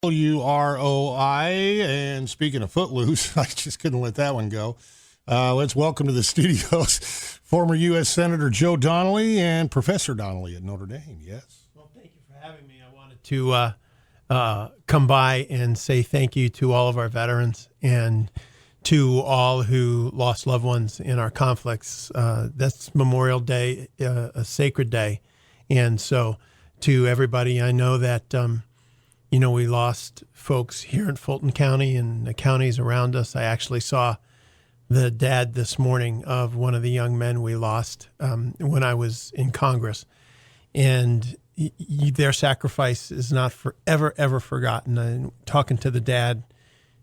WROI. And speaking of Footloose, I just couldn't let that one go. Let's welcome to the studios former U.S. Senator Joe Donnelly and Professor Donnelly at Notre Dame. Yes. Well, thank you for having me. I wanted to come by and say thank you to all of our veterans and to all who lost loved ones in our conflicts. That's Memorial Day, a sacred day. And so to everybody, I know that we lost folks here in Fulton County and the counties around us. I actually saw the dad this morning of one of the young men we lost when I was in Congress. And their sacrifice is not ever forgotten. And talking to the dad,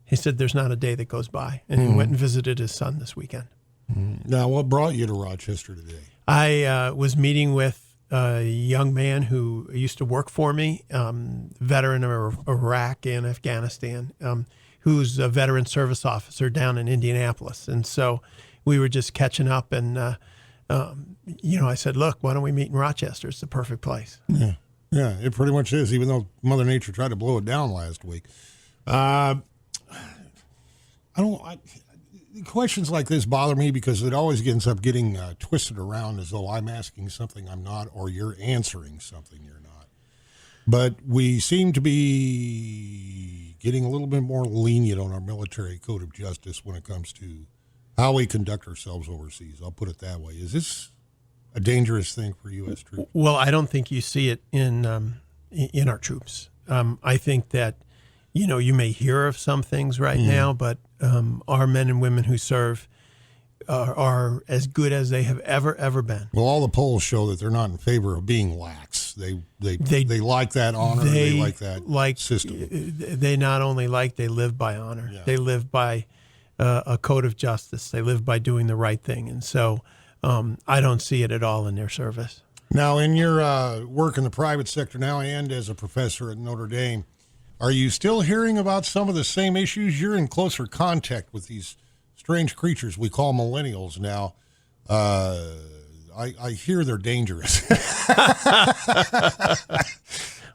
he said there's not a day that goes by. And he went and visited his son this weekend. Now, what brought you to Rochester today? I was meeting with a young man who used to work for me, veteran of Iraq and Afghanistan, who's a veteran service officer down in Indianapolis. And so we were just catching up and, I said, look, why don't we meet in Rochester? It's the perfect place. Yeah, it pretty much is, even though Mother Nature tried to blow it down last week. Questions like this bother me because it always ends up getting twisted around as though I'm asking something I'm not or you're answering something you're not. But we seem to be getting a little bit more lenient on our military code of justice when it comes to how we conduct ourselves overseas. I'll put it that way. Is this a dangerous thing for U.S. troops? Well, I don't think you see it in our troops. I think that you may hear of some things right now, but our men and women who serve are as good as they have ever been. Well, all the polls show that they're not in favor of being lax. They like that honor. They like that system. They not only they live by honor. Yeah. They live by a code of justice. They live by doing the right thing. And so I don't see it at all in their service. Now, in your work in the private sector now and as a professor at Notre Dame, are you still hearing about some of the same issues? You're in closer contact with these strange creatures we call millennials now. I hear they're dangerous.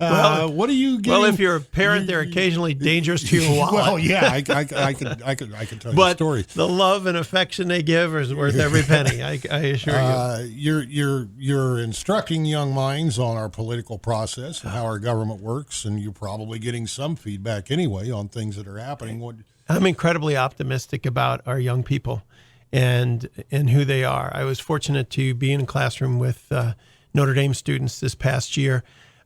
What are you getting? Well, if you're a parent, they're occasionally dangerous to your wallet. Well, yeah, I could tell you stories. The love and affection they give is worth every penny. I assure you. You're instructing young minds on our political process and how our government works, and you're probably getting some feedback anyway on things that are happening. I'm incredibly optimistic about our young people and who they are. I was fortunate to be in a classroom with Notre Dame students this past year.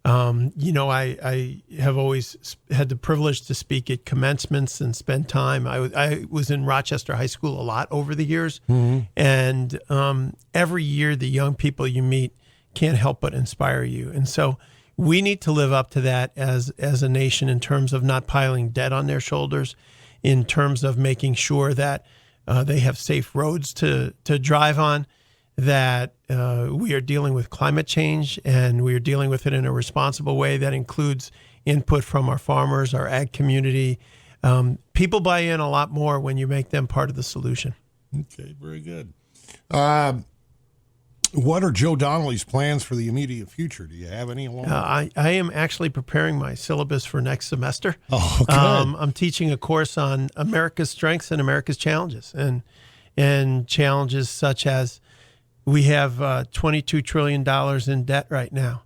I have always had the privilege to speak at commencements and spend time. I was in Rochester High School a lot over the years. And every year the young people you meet can't help but inspire you. And so we need to live up to that as a nation in terms of not piling debt on their shoulders, in terms of making sure that they have safe roads to drive on, that we are dealing with climate change and we are dealing with it in a responsible way that includes input from our farmers, our ag community. People buy in a lot more when you make them part of the solution. Okay, very good. What are Joe Donnelly's plans for the immediate future? Do you have any along? I am actually preparing my syllabus for next semester. Oh, good. I'm teaching a course on America's strengths and America's challenges, and challenges such as we have $22 trillion in debt right now.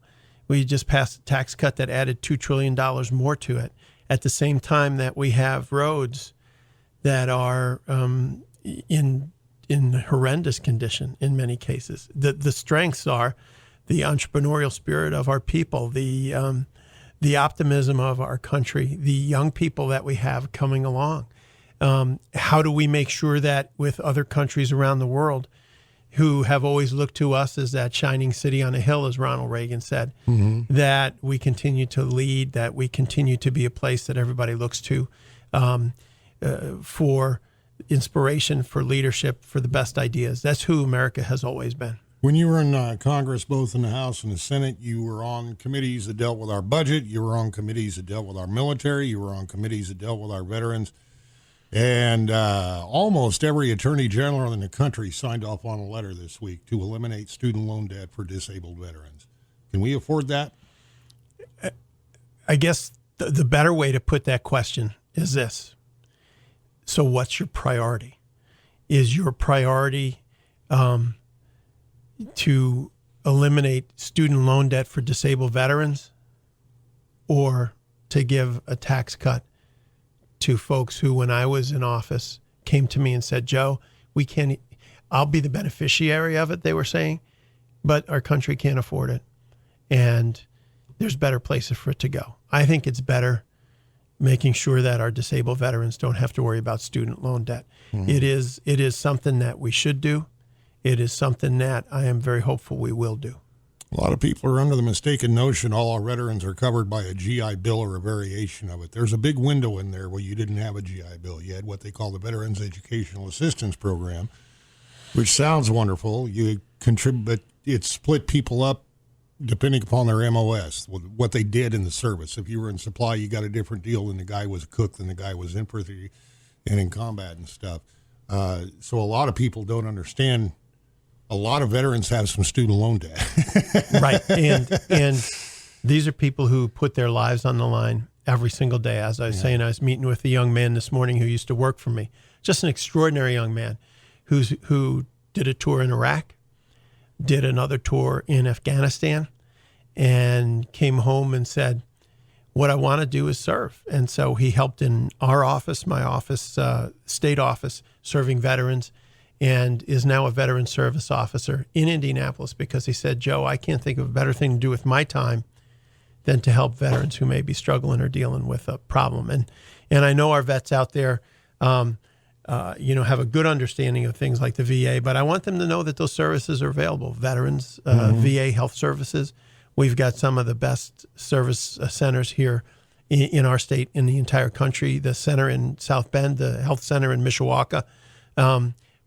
We just passed a tax cut that added $2 trillion more to it. At the same time that we have roads that are in horrendous condition in many cases. The strengths are the entrepreneurial spirit of our people, the optimism of our country, the young people that we have coming along. How do we make sure that with other countries around the world who have always looked to us as that shining city on a hill, as Ronald Reagan said, that we continue to lead, that we continue to be a place that everybody looks to for inspiration, for leadership, for the best ideas. That's who America has always been. When you were in Congress, both in the House and the Senate, you were on committees that dealt with our budget. You were on committees that dealt with our military. You were on committees that dealt with our veterans. And almost every attorney general in the country signed off on a letter this week to eliminate student loan debt for disabled veterans. Can we afford that? I guess the better way to put that question is this. So what's your priority? Is your priority to eliminate student loan debt for disabled veterans, or to give a tax cut to folks who, when I was in office, came to me and said, Joe, I'll be the beneficiary of it, they were saying, but our country can't afford it. And there's better places for it to go. I think it's better making sure that our disabled veterans don't have to worry about student loan debt. Mm-hmm. It is something that we should do. It is something that I am very hopeful we will do. A lot of people are under the mistaken notion all our veterans are covered by a GI Bill or a variation of it. There's a big window in there where you didn't have a GI Bill. You had what they call the Veterans Educational Assistance Program, which sounds wonderful. You contribute, but it split people up depending upon their MOS, what they did in the service. If you were in supply, you got a different deal than the guy was a cook, than the guy was infantry and in combat and stuff. So a lot of people don't understand. A lot of veterans have some student loan debt. Right. And these are people who put their lives on the line every single day. As I was saying, I was meeting with a young man this morning who used to work for me. Just an extraordinary young man who did a tour in Iraq, did another tour in Afghanistan, and came home and said, what I want to do is serve. And so he helped in our office, my office, state office, serving veterans, and is now a veteran service officer in Indianapolis, because he said, Joe, I can't think of a better thing to do with my time than to help veterans who may be struggling or dealing with a problem. And I know our vets out there, have a good understanding of things like the VA, but I want them to know that those services are available. Veterans, VA health services. We've got some of the best service centers here in our state, in the entire country. The center in South Bend, the health center in Mishawaka,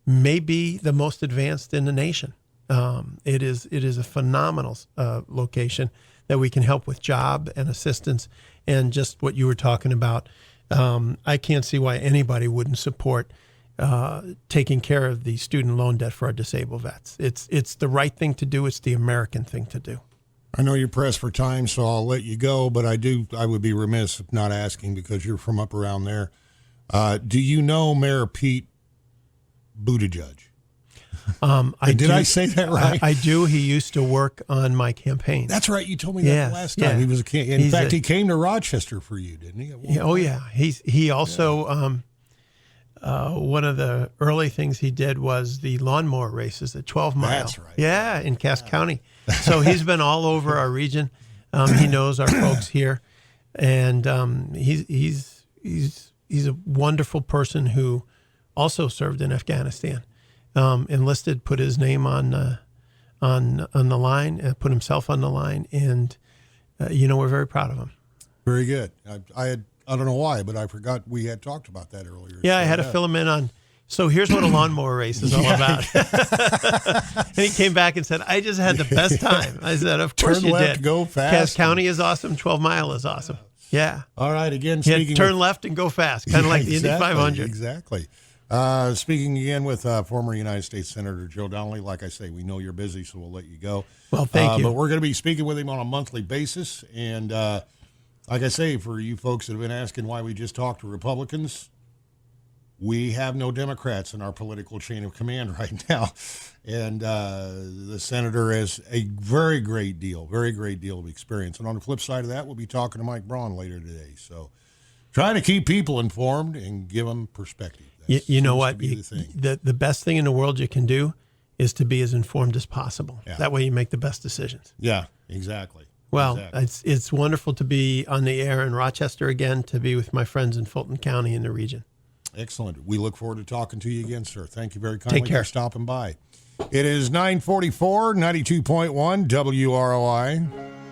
may be the most advanced in the nation. It is a phenomenal location that we can help with job and assistance, and just what you were talking about. I can't see why anybody wouldn't support taking care of the student loan debt for our disabled vets. It's the right thing to do. It's the American thing to do. I know you're pressed for time, so I'll let you go, but I would be remiss if not asking, because you're from up around there. Do you know Mayor Pete Buttigieg? Did I say that right? I do. He used to work on my campaign. That's right. You told me that the last time. He was in fact, he came to Rochester for you, didn't he? He also one of the early things he did was the lawnmower races at 12 Mile. That's right. Yeah, in Cass County. So he's been all over our region. He knows our folks here, and he's a wonderful person who also served in Afghanistan. Enlisted, put his name on the line, put himself on the line, and we're very proud of him. Very good. I don't know why, but I forgot we had talked about that earlier. Yeah, I had to fill him in on. So here's what a lawnmower race is all about. And he came back and said, I just had the best time. I said, of course Turn you left, did. go fast. Cass County is awesome. 12 Mile is awesome. Yeah. All right. Again, turn left and go fast, kind of like the Indy 500. Exactly. Speaking again with former United States Senator Joe Donnelly. Like I say, we know you're busy, so we'll let you go. Well, thank you. But we're going to be speaking with him on a monthly basis. And like I say, for you folks that have been asking why we just talked to Republicans, we have no Democrats in our political chain of command right now. And the senator has a very great deal of experience. And on the flip side of that, we'll be talking to Mike Braun later today. So trying to keep people informed and give them perspective. You know what? The best thing in the world you can do is to be as informed as possible. Yeah. That way you make the best decisions. Yeah, exactly. Well, it's wonderful to be on the air in Rochester again, to be with my friends in Fulton County in the region. Excellent. We look forward to talking to you again, sir. Thank you very kindly for stopping by. It is 9:44, 92.1 WROI.